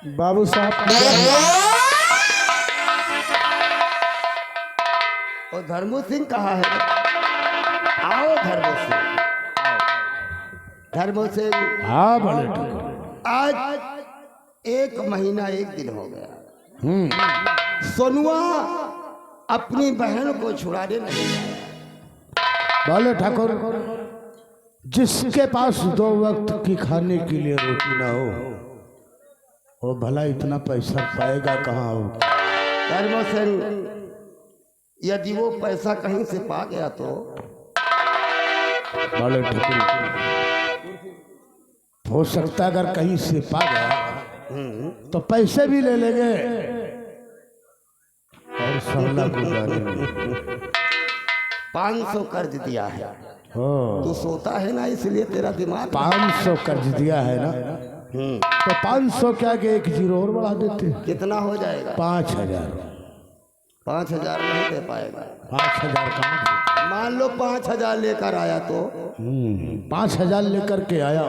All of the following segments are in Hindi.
बाबू साहब और धर्मो सिंह कहाँ है? आओ धर्मो सिंह, धर्मो सिंह। हाँ बोले ठाकुर। आज 1 महीना 1 दिन हो गया, सोनुआ अपनी बहन को छुड़ाने नहीं आया। बोले ठाकुर, जिसके पास 2 वक्त की खाने के लिए रोटी ना हो वो भला इतना पैसा पाएगा कहाँ हो? धर्मो सिंह, यदि वो पैसा कहीं से पा गया तो? बोले ठाकुर, हो सकता अगर कहीं से पा गया तो पैसे भी ले लेंगे और सरला को जानेंगे। 500 कर्ज दिया है। हो तू सोता है ना, इसलिए तेरा दिमाग। 500 कर्ज दिया है ना, तो 500 क्या के 1 जीरो और बढ़ा देते। कितना हो जाएगा? 5000। 5000 नहीं दे पाएगा। 5000 कहाँ? मान लो 5000 लेकर आया तो? 5000 लेकर के आया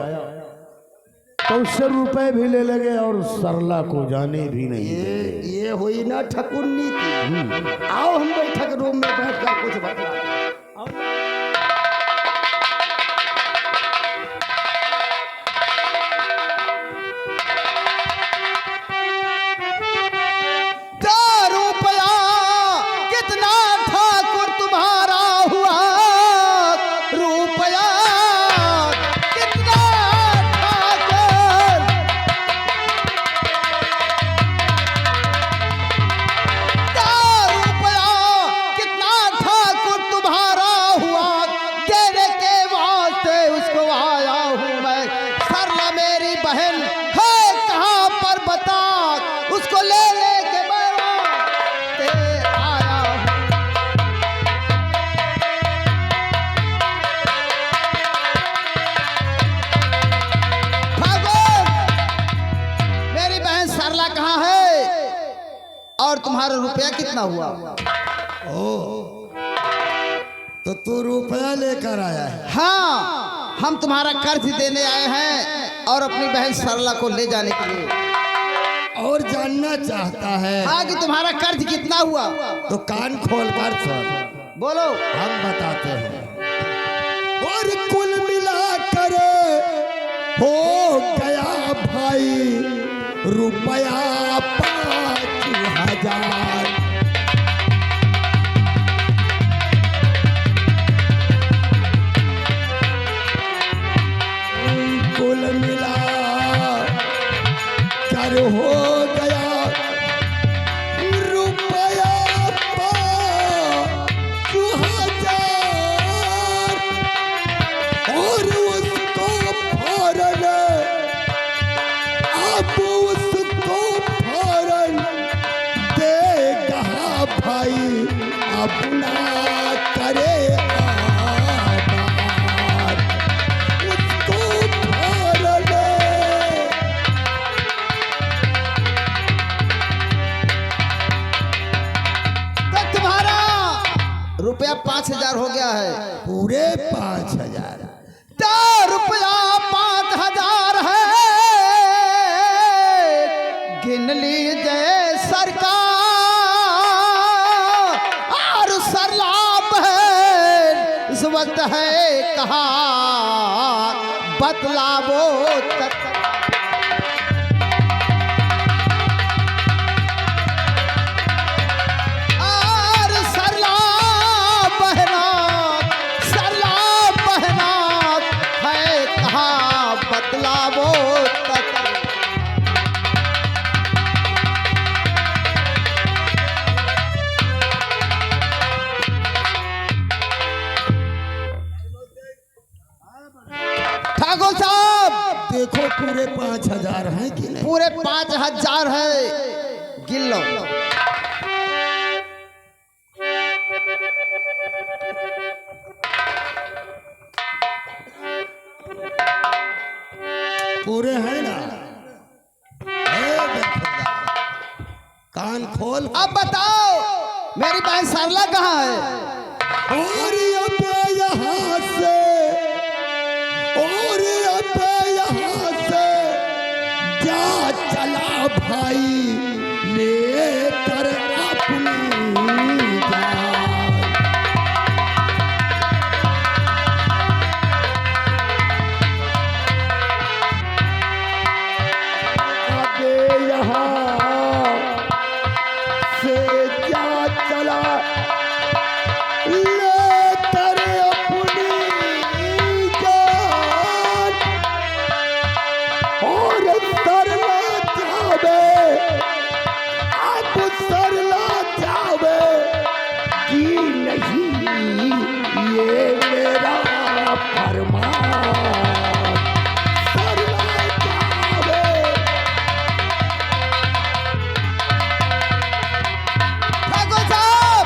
तो उससे रुपए भी ले लेंगे और सरला को जाने भी नहीं देंगे। ये हुई ना ठकुर नीति। आओ हम बैठक रूम में बैठकर कुछ बता। तुम्हारा रुपया कितना हुआ? तो तू रुपया लेकर आया है? हाँ, हम तुम्हारा कर्ज देने आए हैं और अपनी बहन सरला को ले जाने के लिए। और जानना चाहता है? हाँ, कि तुम्हारा कर्ज कितना हुआ? तो कान खोल कर सुन, बोलो। हम बताते हैं। और कुल मिलाकर हो गया भाई रुपया 5000। कुल मिला कर हो गया रुपया 5000। और उसको फौरन, अब उसको फौरन देगा भाई अपना करे आबाद। उसको फौरन तो तुम्हारा रुपया 5000 हो गया है। पूरे 5000। तो रुपया 5000 है, गिन लीजिए सरकार। और सरलाप है इस वक्त है कहाँ, बतलावो तक। और सरलाप बहना है कहाँ, बतलावो तक। ठाकुर साहब, देखो पूरे 5000 हैं कि नहीं? पूरे 5000 है, गिन लो। पूरे हैं ना? कान खोल। अब बताओ मेरी बहन सरला कहाँ है? और अब यहाँ से, और अब यहाँ से जा चला भाई ले कर अपनी जान। अबे यहाँ से क्या चला ले कर अपनी जान। और सरला जावे अब सरला जावे कि नहीं ये मेरा फरमान। सरला जावे ठाकुर साहब,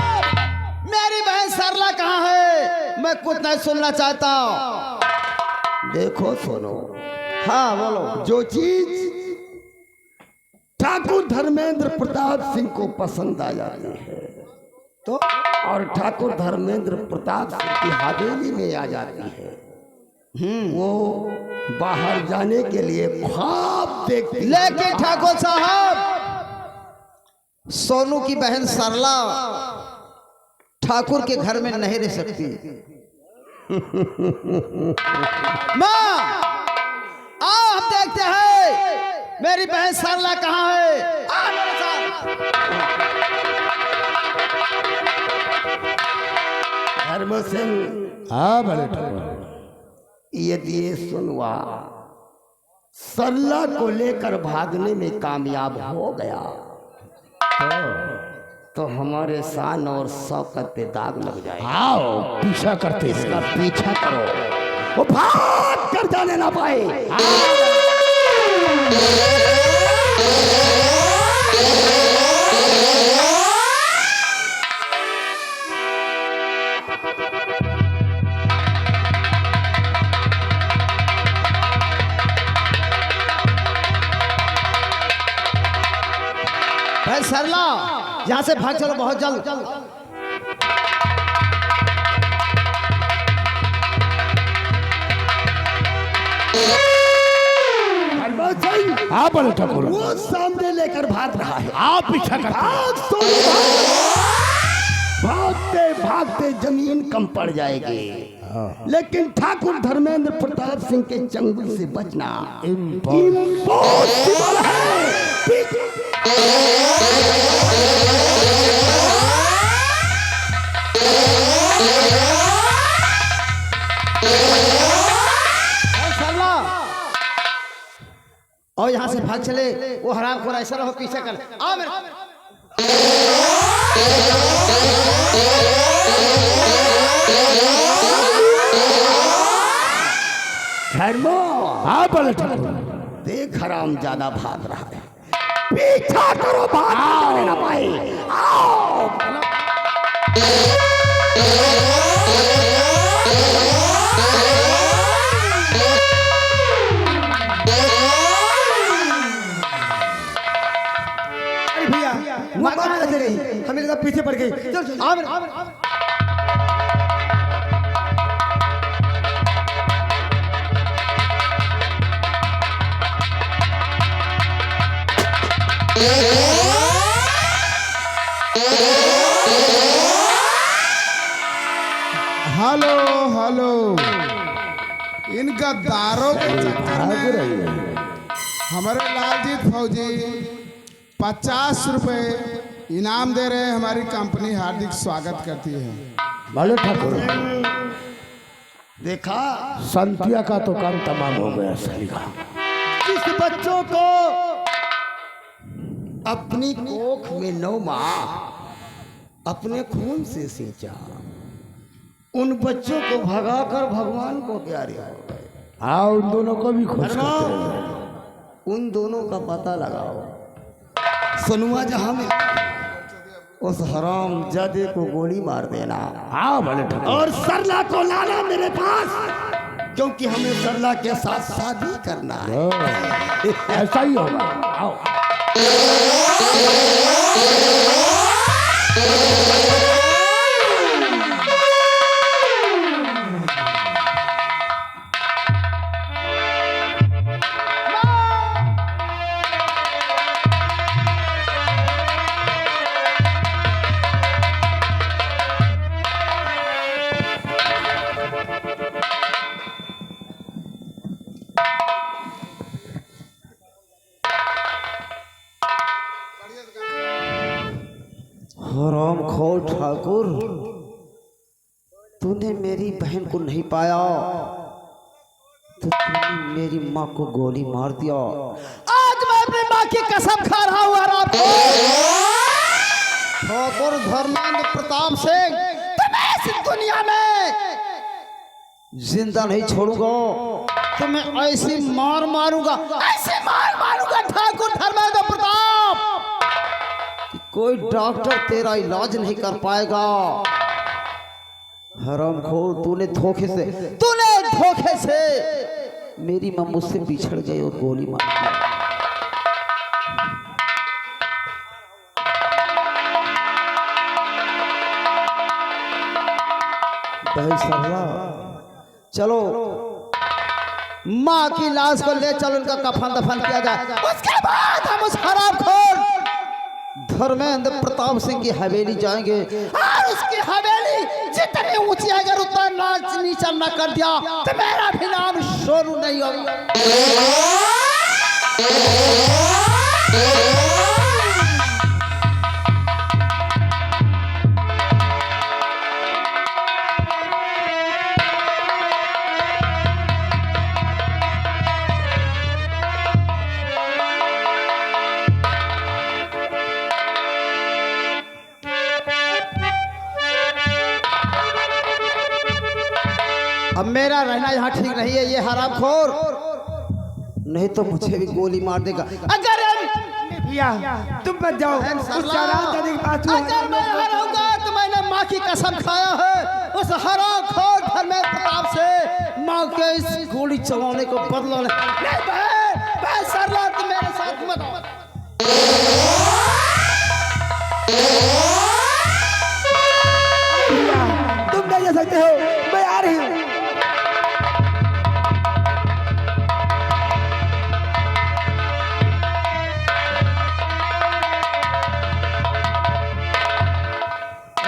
मेरी बहन सरला कहाँ है? मैं कुछ नहीं सुनना चाहता। देखो सुनो, हाँ बोलो। जो चीज ठाकुर धर्मेंद्र प्रताप सिंह को पसंद आ जाती है तो और ठाकुर धर्मेंद्र प्रताप सिंह की हवेली में आ जाती है, वो बाहर जाने के लिए ख्वाब देखती है। लेकिन ठाकुर साहब, सोनू की बहन सरला ठाकुर के घर में नहीं रह सकती। माँ, आओ हम देखते हैं मेरी बहन सरला कहाँ है। आ मेरे साथ। धर्म सिंह, हाँ बड़े ठाकुर। यदि ये सुनवा सरला को लेकर भागने में कामयाब हो गया तो हमारे शान और शौकत पे दाग लग जाएगा। आओ पीछा करते इसका हैं। पीछा करो, वो भाग कर जाने ना पाए। बहन सरला, यहाँ से भाग चलो बहुत जल्द। हाँ बड़े ठाकुर। वो सामने लेकर भाग रहा है। आप पीछा करते हैं। भाग सोनू, भागते भागते जमीन कम पड़ जाएगी, लेकिन ठाकुर धर्मेंद्र प्रताप सिंह के चंगुल से बचना इम्पॉसिबल है। सरला, और यहाँ से भाग चले। वो हराम खोर ऐसा रहो पीछे कर। आओ मेरे। धर्मो, हाँ बड़े ठाकुर। देख हराम ज्यादा भाग रहा है, पीछा करो, भाग जाने ना पाए। आओ भैया, हमें लगा पीछे पड़ गई। चल आओ मेरे। हेलो हेलो, इन गद्दारों के चक्कर में हमारे लालजीत फौजी 50 रुपए इनाम दे रहे हैं। हमारी कंपनी हार्दिक स्वागत करती है। बड़े ठाकुर, देखा, संतिया का तो काम तमाम हो गया सही का। जिस बच्चों को अपनी कोख में 9 माह अपने खून से सींचा, उन बच्चों को भगाकर भगवान को प्यारे हो गए। हाँ, उन दोनों को भी खुश करते हैं। उन दोनों का पता लगाओ। सोनुआ जहां में उस हराम जादे को गोली मार देना। हाँ बड़े ठाकुर। और सरला को लाना मेरे पास, क्योंकि हमें सरला के साथ शादी करना है। ऐसा ही होगा। आओ। मेरी बहन को नहीं पाया तो तुमने मेरी माँ को गोली मार दिया। आज मैं अपनी माँ की कसम खा रहा हूँ ठाकुर धर्मेंद्र प्रताप सिंह, तुम्हें इस दुनिया में जिंदा नहीं छोड़ूंगा। तुम्हें ऐसी मार मारूंगा, ऐसी मार मारूंगा ठाकुर धर्मेंद्र प्रताप कि कोई डॉक्टर तेरा इलाज नहीं कर पाएगा। हरामखोर, तूने धोखे से मेरी मां मुझसे बिछड़ गई और गोली मार दी। भाई सरला, चलो माँ की लाश को ले चल, उनका कफन दफन किया जाए। उसके बाद हम उस हरामखोर धर्मेंद्र प्रताप सिंह की हवेली जाएंगे और उसकी हवेली जितनी ऊंची है, अगर उतना नाच नीचा न कर दिया तो मेरा भी नाम सोनू नहीं होगा। अब मेरा रहना यहाँ ठीक नहीं है, ये हरामखोर नहीं तो मुझे भी गोली मार देगा। अगर तुम बच जाओ। अगर मैं हारूंगा तो मैंने माँ की कसम खाया है उस हरामखोर धर्मेंद्र प्रताप से माँ के इस गोली चलाने को बदला नहीं बहन सरला, तुम मेरे साथ मत। तुम नहीं जा सकते हो, मैं आ रही हूँ।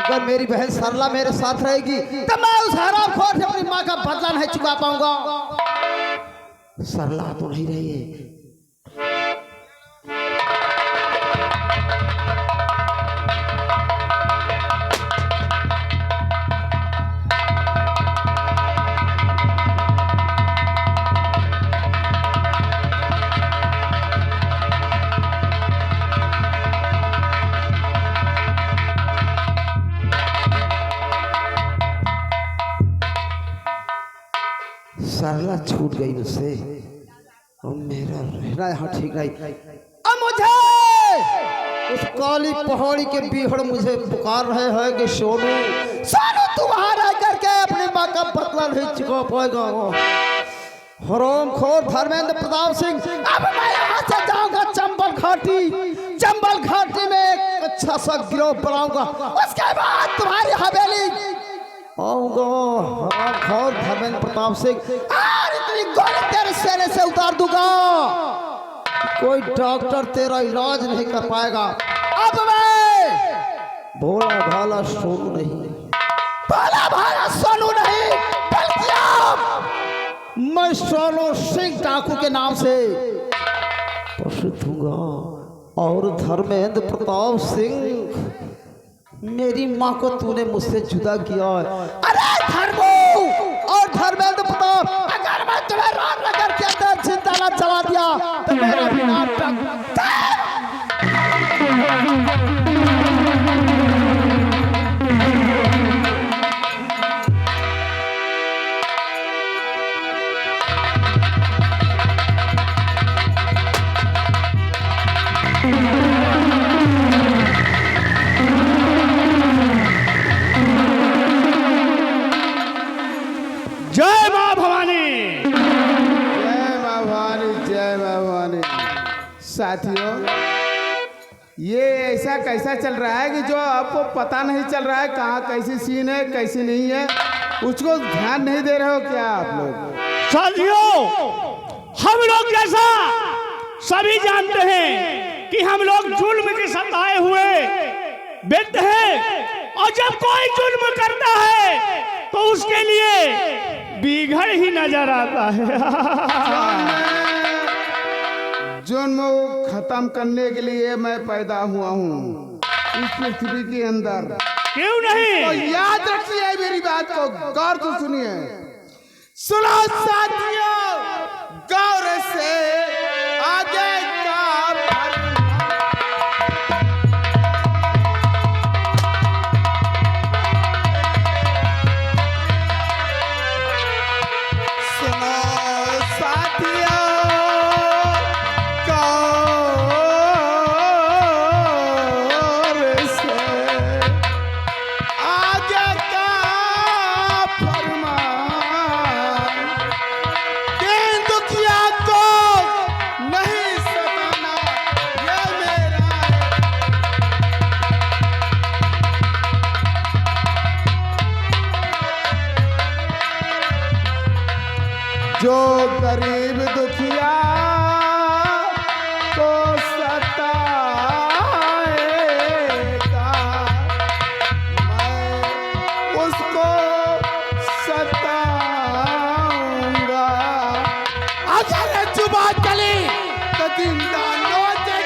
अगर मेरी बहन सरला मेरे साथ रहेगी तो मैं उस हरामखोर से अपनी माँ का बदला नहीं चुका पाऊंगा। सरला तो नहीं रही है। सरला छूट गई मुझसे और मेरा रहना यहाँ ठीक नहीं। अब मुझे उस काली पहाड़ी के बीहड़ मुझे पुकार रहे हैं कि सोनू तू वहां रह करके अपनी माँ का बदला नहीं चुका पाएगा। हरामखोर धर्मेंद्र प्रताप सिंह, अब मैं यहाँ से जाऊंगा चंबल घाटी में एक अच्छा सा गिरोह बनाऊंगा। उसके बाद तुम्हारी हवेली आऊंगा। हरामखोर धर्मेंद्र प्रताप सिंह, और इतनी गोली तेरे सीने से उतार दूंगा, कोई डॉक्टर तेरा इलाज नहीं कर पाएगा। अब मैं भोला भाला सोनू नहीं, बल्कि अब मैं सोनू सिंह डाकू के नाम से प्रसिद्ध हूँगा। और धर्मेंद्र प्रताप सिंह, मेरी माँ को तूने मुझसे जुदा किया है। अरे धर्मू और धर्मेंद्र प्रताप, अगर मैं तुम्हें रामनगर के अंदर जिंदा न चला दिया तो मेरा भी नाम जय माँ भवानी। जय माँ भवानी, जय माँ भवानी। साथियों, ये ऐसा कैसा चल रहा है कि जो आपको पता नहीं चल रहा है कहाँ कैसी सीन है कैसी नहीं है, उसको ध्यान नहीं दे रहे हो क्या आप लोग? साथियों, हम लोग जैसा सभी जानते हैं कि हम लोग जुल्म के सताए हुए व्यक्ति हैं, और जब कोई जुल्म करता है तो उसके लिए बिगड़ ही नजर आता है। जुल्म को खत्म करने के लिए मैं पैदा हुआ हूँ इस पृथ्वी के अंदर। क्यों तो नहीं? याद रखिए मेरी बात को, गौर से सुनिए। सुनो साथियों, गौर से आगे का सुनो साथियों, गौर से आगे का फरमान, दीन दुखिया को नहीं सताना, ये मेरा जो गरीब दुखिया को सताएगा, मैं उसको सताऊंगा। अगर जुबा चली तो जिंदा नोचे।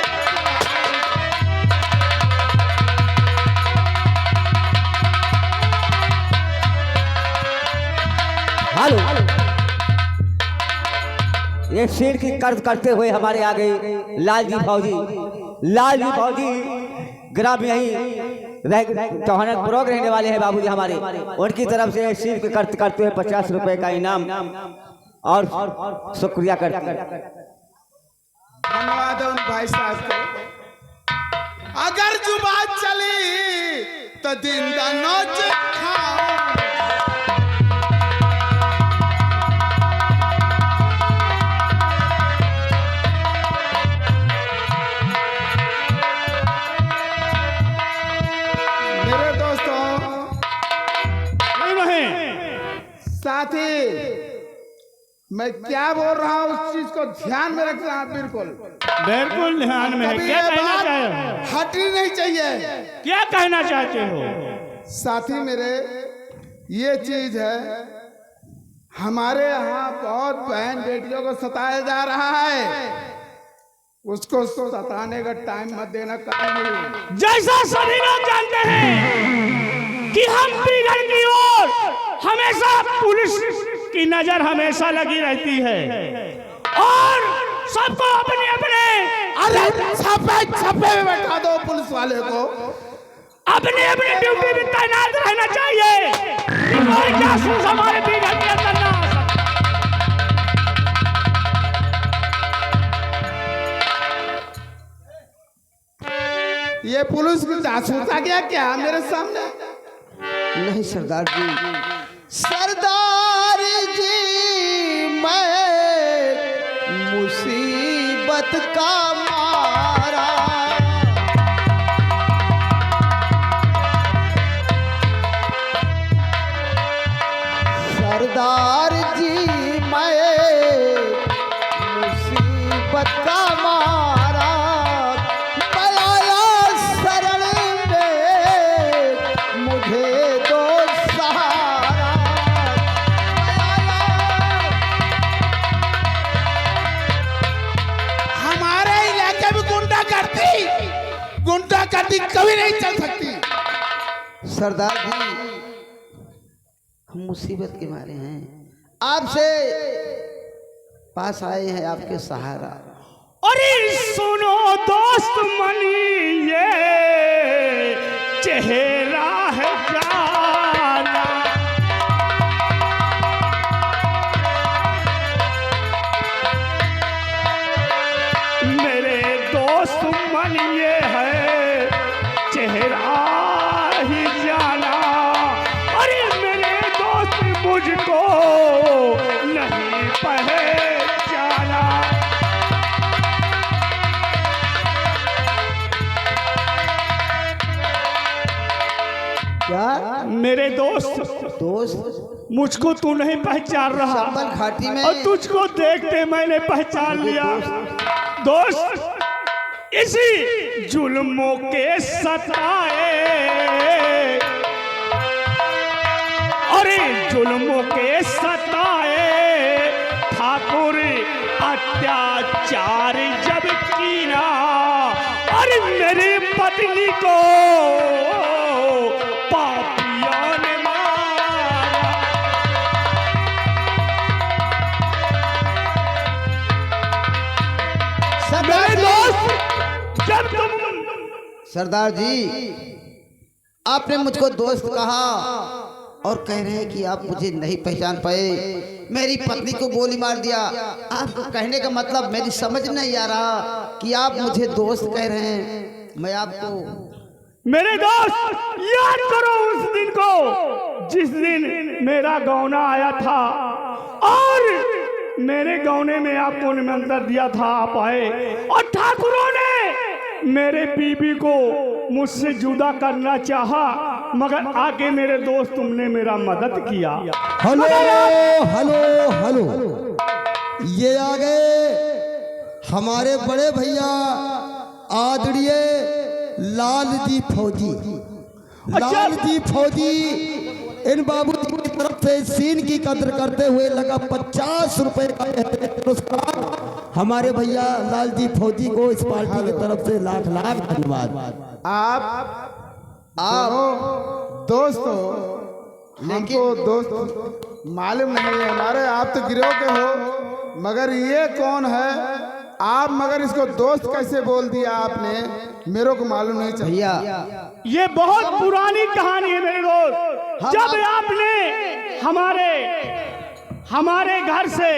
हेलो, ये शेर की कर्ज करते हुए हमारे आगे लालजी फौजी ग्राम यही चौहानपुर रहने वाले हैं बाबूजी हमारे, उनकी तरफ से शेर की कर्ज करते हुए 50 रुपए का इनाम और शुक्रिया करते हैं। धन्यवाद उन भाई साहब को। अगर जुबान चली तो जिंदा नोच खाओ। मेरे दोस्तों, क्यों नहीं? साथी, मैं क्या बोल रहा हूँ उस चीज को ध्यान में रखना बिल्कुल। बिल्कुल ध्यान में है। कभी क्या ये कहना बात चाहे हो? हटनी नहीं चाहिए। क्या कहना चाहते हो? साथी मेरे, ये चीज है, हमारे यहाँ बहुत बहन बेटियों को सताया जा रहा है, उसको सताने का टाइम मत देना कभी। जैसा सभी लोग जानते हैं कि हम बिगड़ की ओर हमेशा पुलिस की नजर हमेशा लगी रहती है और सबको अपने अपने अरे छपे में बैठा दो पुलिस वाले को। अपने अपने ड्यूटी में तैनात रहना चाहिए कि कोई जासूस हमारे बिगड़ के अंदर ना आ सके। ये पुलिस की जासूस आ गया क्या मेरे सामने? नहीं सरदार जी, सरदार जी मैं मुसीबत का मारा, सरदार जी मैं मुसीबत का मारा, बलाया शरण में मुझे दो सहारा, हमारे इलाके में गुंडागर्दी कभी नहीं चल सकती। सरदार जी हम मुसीबत के मारे हैं, आपसे पास आए हैं आपके सहारा। अरे सुनो दोस्त मनी, ये चेहरा है जाना, मेरे दोस्त मन ये है चेहरा ही जाना। अरे मेरे दोस्त मुझको नहीं पहचाना। क्या मेरे दोस्त दोस्त? मुझको तू नहीं पहचान रहा संबल घाटी में और तुझको देखते मैंने पहचान लिया। दोस्त इसी जुल्मों के सताए, अरे जुल्मों के सताए ठाकुर अत्याचार जब कीना, अरे मेरी पत्नी को सरदार जी, आपने मुझको दोस्त कहा और कह रहे हैं कि आप मुझे नहीं पहचान पाए। मेरी पत्नी को गोली मार दिया। आपको कहने का मतलब मेरी समझ नहीं आ रहा कि आप मुझे दोस्त कह रहे हैं। मैं आपको मेरे दोस्त, याद करो उस दिन को जिस दिन मेरा गौना आया था और मेरे गौने में आपको निमंत्रण दिया था, आप आए और ठाकुरों ने मेरे बीबी को मुझसे जुदा करना चाहा, मगर आगे मेरे दोस्त तुमने मेरा मदद किया। हेलो हेलो हेलो, ये आ गए हमारे बड़े भैया आदरणीय लालजी फौजी। लालजी फौजी इन बाबू की तरफ से सीन की कदर करते हुए लगा 50 रुपए का पुरस्कार हमारे भैया लालजी फौजी को इस पार्टी की तरफ से लाख लाख धन्यवाद। आप दोस्त हो, हमको दोस्त मालूम नहीं है हमारे। आप तो गिरोह के हो, मगर ये कौन है आप? मगर इसको दोस्त कैसे बोल दिया आपने, मेरे को मालूम नहीं चला। भैया, ये बहुत पुरानी कहानी है मेरे दोस्त। जब आपने हमारे घर से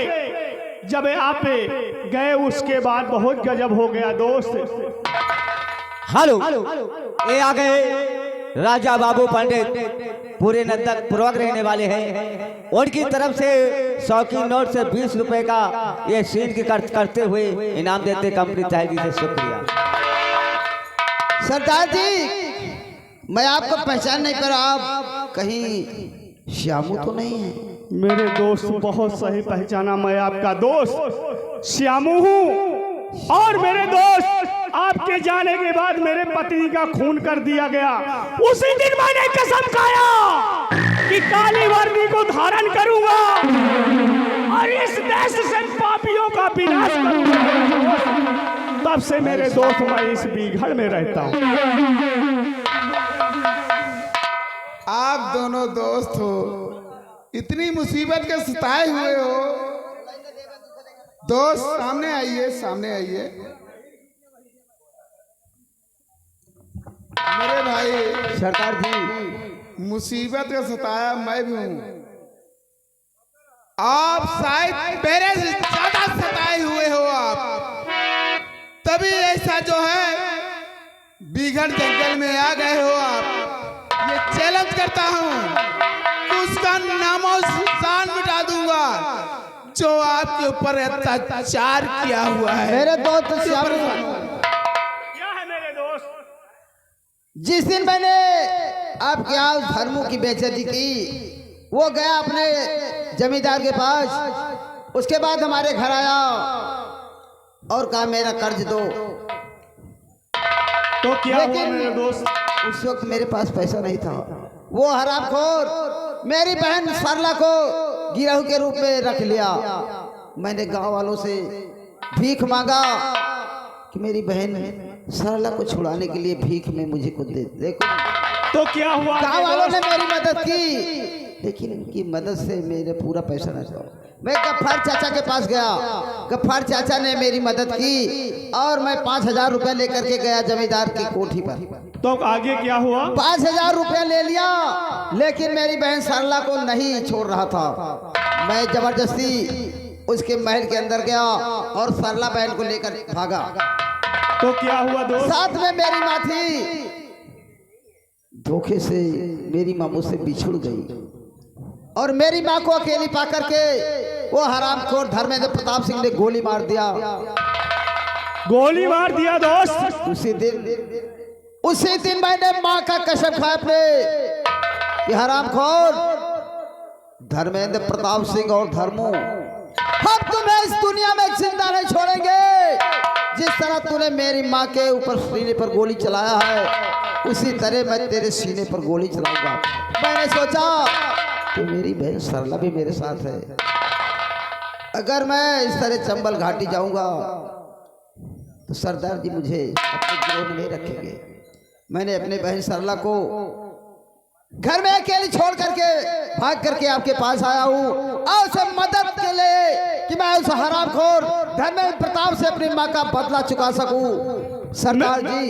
जब आप गए, उसके बाद बहुत गजब हो गया दोस्त। हेलो, ये आ गए राजा बाबू पंडित, पूरे नंदक पूर्वक रहने वाले हैं। उनकी तरफ से 100 की नोट से 20 रुपए का ये सीन की खर्च करते हुए इनाम देते कंपनी तहजीब से शुक्रिया। सरदार जी, मैं आपको पहचान नहीं कर, आप कहीं श्यामू तो नहीं है? मेरे दोस्त, बहुत सही पहचाना, मैं आपका दोस्त श्यामू हूँ। और मेरे दोस्त, आपके जाने के बाद मेरे पत्नी का खून कर दिया गया। उसी दिन मैंने कसम खाया कि काली वर्दी को धारण करूंगा और इस देश से पापियों का विनाश करूंगा। तब से मेरे दोस्त मैं इस बीघड़ में रहता हूँ। आप दोनों दोस्त हो, इतनी मुसीबत के सताए हुए हो। दोस्त सामने आइए, सामने आइए। मेरे भाई सरदार जी, मुसीबत का सताया मैं भी हूँ। आप शायद मेरे से ज्यादा सताए हुए हो आप, तभी ऐसा जो है बीघड़ जंगल में आ गए हो आप। ये चैलेंज करता हूँ, उसका नामो निशान मिटा दूंगा जो आपके ऊपर अत्याचार किया हुआ है। मेरे दोस्त श्यामू, क्या है मेरे दोस्त? जिस दिन मैंने आपके यहाँ धर्मों की बेइज्जती की, वो गया अपने जमींदार के पास। उसके बाद हमारे घर आया और कहा मेरा कर्ज दो। तो क्या हुआ लेकिन मेरे दोस्त? उस वक्त मेरे पास पैसा नहीं था। वो हरामखोर मेरी बहन सरला को गिरहू के रूप में रख लिया। मैंने गांव वालों से भीख मांगा कि मेरी बहन सरला को छुड़ाने के लिए भीख में मुझे कुछ दे। देखो, तो क्या हुआ? गांव वालों ने मेरी मदद की, लेकिन इनकी मदद से मेरे पूरा पैसा नहीं था। मैं गफ्फार चाचा के पास गया, गफ्फार चाचा ने मेरी मदद की और मैं 5000 रुपए लेकर के गया जमींदार की कोठी पर। तो आगे क्या हुआ? 5000 रुपया ले लिया, लेकिन मेरी बहन सरला को नहीं छोड़ रहा था। मैं जबरदस्ती उसके महल के अंदर गया और सरला बहन को लेकर भागा। तो क्या हुआ दोस्त? साथ में मेरी माँ थी। धोखे से मेरी माँ मुझसे बिछुड़ गई और मेरी माँ को अकेली पा करके वो हरामखोर धर्मेंद्र प्रताप सिंह ने गोली मार दिया। गोली मार दिया दोस्त? उसी दिन मैंने माँ का कसम खाया अपने कि हरामखोर धर्मेंद्र प्रताप सिंह और धर्मो, हम तुम्हें इस दुनिया में जिंदा नहीं छोड़ेंगे। जिस तरह तूने मेरी माँ के ऊपर सीने पर गोली चलाया है, उसी तरह मैं तेरे सीने पर गोली चलाऊंगा। मैंने सोचा कि मेरी बहन सरला भी मेरे साथ है। अगर मैं इस तरह चंबल घाटी जाऊंगा तो सरदार जी मुझे अपने गिरोह में नहीं रखेंगे। मैंने अपने बहन सरला को घर में अकेली छोड़ करके भाग करके आपके पास आया हूँ और उसे मदद के लिए कि मैं उस हरामखोर धर्मेंद्र प्रताप से अपनी माँ का बदला चुका सकूं। सरदार जी,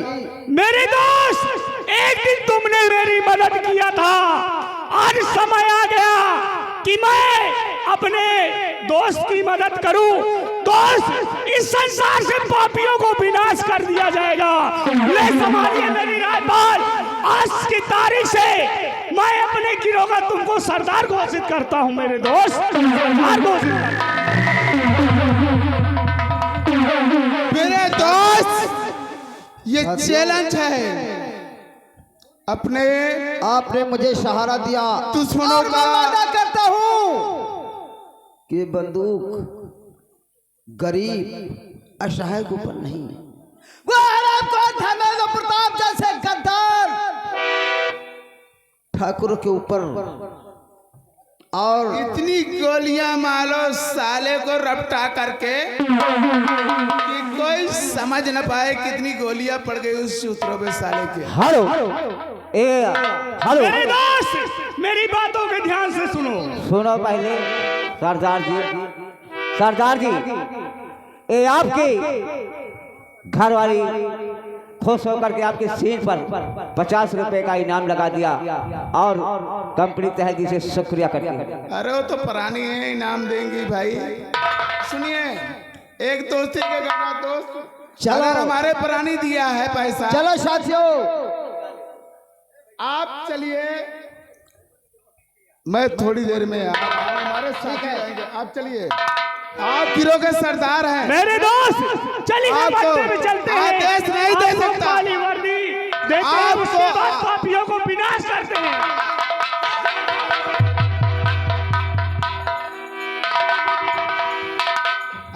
मेरे दोस्त, एक दिन तुमने मेरी मदद किया था, आज समय आ गया कि मैं अपने दोस्त की मदद करूं। दोस्त, इस संसार से पापियों को विनाश कर दिया जाएगा। ले संभालिए मेरी राजपाल, आज की तारीख से मैं अपने गिरोह का तुमको सरदार घोषित करता हूं मेरे दोस्त, सरदार घोषित करता हूं। मेरे दोस्त, ये चैलेंज है अपने आपने मुझे सहारा दिया, दुश्मनों और मैं का। वादा करता हूं कि बंदूक गरीब असहाय के ऊपर नहीं, वो धर्मेंद्र प्रताप जैसे गद्दार ठाकुर के ऊपर। और इतनी गोलियां मारो साले को रपटा करके कि कोई समझ न पाए कितनी गोलियां पड़ गई उस सूत्रों पे साले के। हेलो हेलो, मेरे दोस्त, मेरी बातों के ध्यान से सुनो। सुनो पहले सरदार जी, सरदार जी, ये आपके घर वाली खुश होकर के आपके सीट पर 50 रुपए का इनाम लगा दिया और कंपनी तहत इसे शुक्रिया करती है। अरे वो तो पुरानी है, इनाम देंगी भाई। सुनिए, एक दोस्ती के गला दोस्त, चलो। अगर हमारे पुरानी दिया है पैसा, चलो साथियों, आप चलिए, मैं थोड़ी देर में हमारे साथ आएंगे। आप चलिए, आप गिरोह के सरदार हैं। मेरे दोस्त, चलिए आपको बट्टे में चलते हैं। आदेश नहीं दे आपको सकता। काली वर्दी देते हैं, आपको- उसके बाद पापियों को विनाश करते हैं।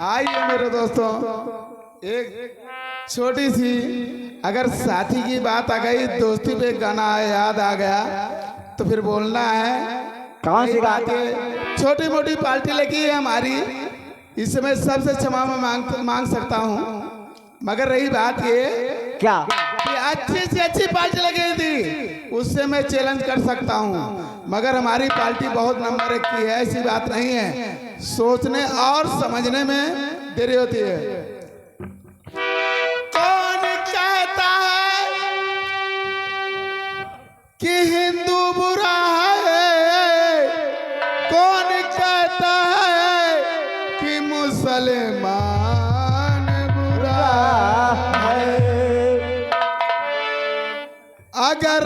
आइए मेरे दोस्तों, एक छोटी सी अगर साथी की बात आ गई, दोस्ती पे गाना याद आ गया तो फिर बोलना है। कौन सी बात? छोटी मोटी पार्टी लगी है हमारी, इसमें सबसे क्षमा मैं मांग सकता हूँ, मगर रही बात ये क्या? कि अच्छी से अच्छी पार्टी लगी थी, उससे मैं चैलेंज कर सकता हूँ, मगर हमारी पार्टी बहुत नंबर 1 की है, ऐसी बात नहीं है। सोचने और समझने में देरी होती है। कौन कहता है कि हिंदू बुरा है? कौन कहता है कि मुसलमान बुरा है? अगर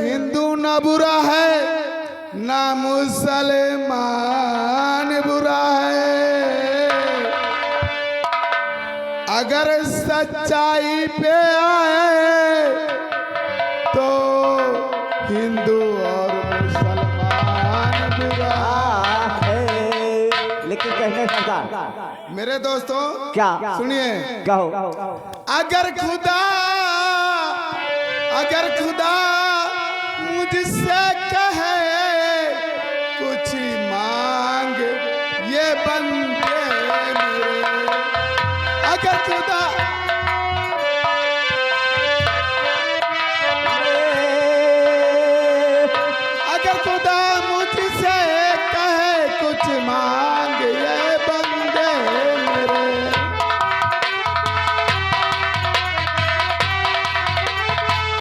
हिंदू न बुरा है, ना मुसलमान बुरा है। अगर सच्चाई पे आए तो हिंदू और मुसलमान बुरा है। लेकिन कहने सरदार, मेरे दोस्तों क्या? सुनिए, कहो। अगर खुदा मुझसे कहे कुछ मांग ये बंदे मेरे, अगर खुदा मुझसे कहे कुछ मांग